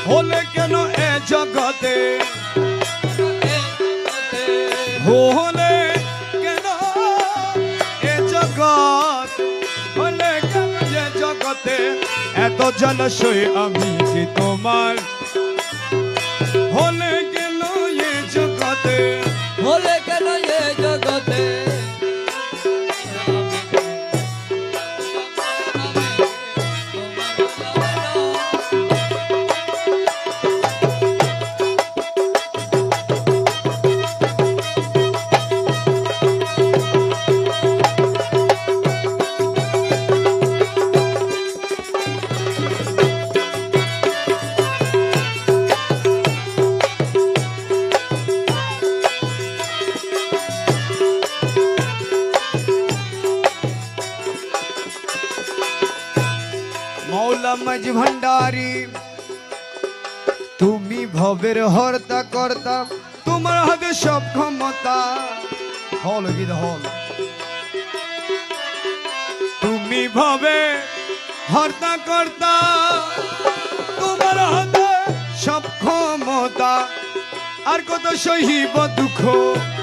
হলে কেন এ জগতে, হলে কেন এ জগৎ, হলে কেন এ জগতে এত জলাশয় আমি কি তোমার, হলে কেন এ জগতে, হলে কেন এ জগতে মৌলা মাঝ ভান্ডারী তুমি ভবের হর্তা কর্তা, তোমার হাতে সব ক্ষমতা, হল গীত হল, তুমি ভবে হর্তা কর্তা, তোমার হাতে সব ক্ষমতা, আর কত সহিব দুঃখ,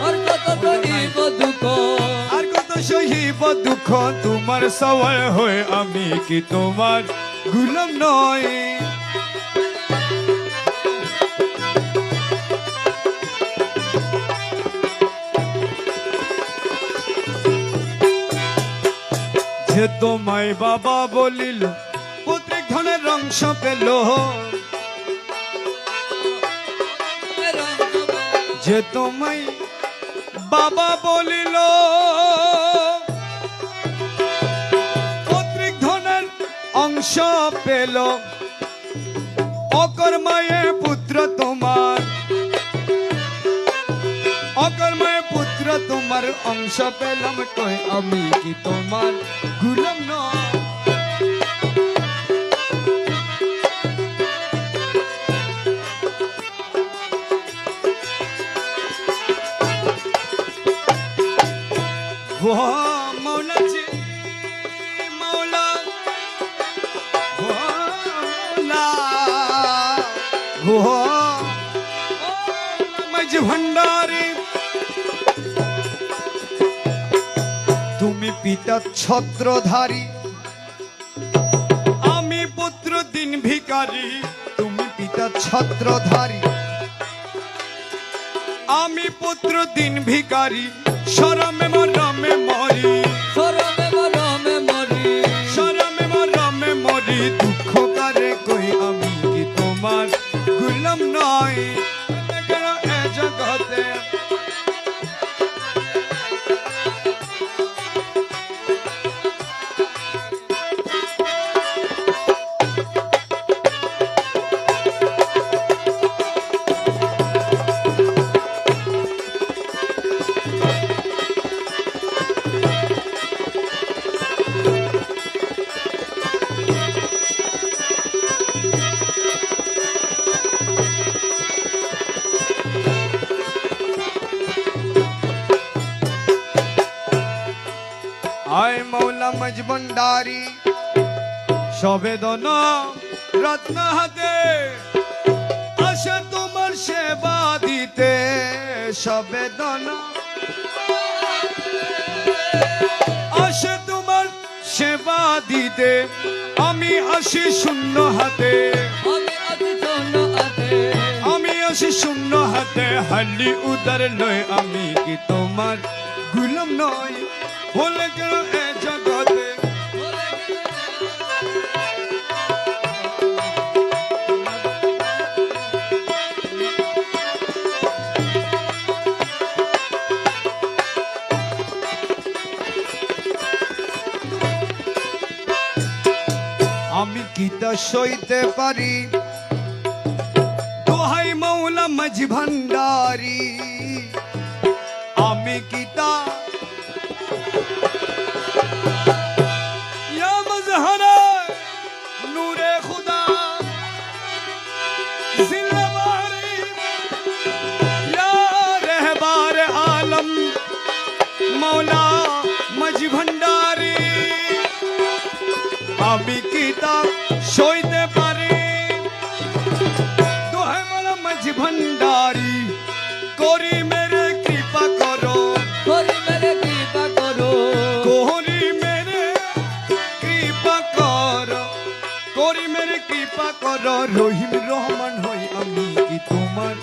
আর কত সহিব দুঃখ, আর কত সহিব দুঃখ, তোমার সওয়ার হয়ে আমি কি তোমার গুলাম নয়, যে তোমায় বাবা বলিল প্রত্যেক ধনের অংশ পেল, যে তোমায় বাবা বলিল প্রত্যেক ধনের অংশ পেল, অকর্মায়ে পুত্র তোমার, অকর্মায়ে পুত্র তোমার অংশ পেলাম কই আমি কি তোমার গুলাম নয়, वो मौला जी मौला, वो मौला, वो मज भंडारी তুমি পিতা ছত্রধারী, আমি পুত্র দিন ভিখারি, তুমি পিতা ছত্রধারী, আমি পুত্র দিন ভিখারি, শরমে মরমে মরি, শরমে মরমে মরি, শরমে মরমে মরি, দুঃখ করে কই আমি কি তোমার গুলাম নয়, কেন এ জগতে আয় মৌলা মজ ভণ্ডারী সবেদনা রত্ন হাতে, আসে তোমার সেবা দিতে, সবেদনা আসে তোমার সেবা দিতে, আমি আসি শূন্য হাতে, আমি আছি শূন্য হাতে, আমি আসি শূন্য হাতে, হালি উদার লয় আমি কি তোমার গুলাম নয়, হলে কেন এ জগতে, আমি কি তা সইতে পারি, দোহাই মৌলা মাঝ ভান্ডারী, আমি কি তা ইয়া মজহরা নূরে খুদা জিল্লাবারি, ইয়া रहबार आलम मौला मज भंडारी, আমি কি তা সইতে পারি, করো রহিম রহমান হই আমি কি তোমার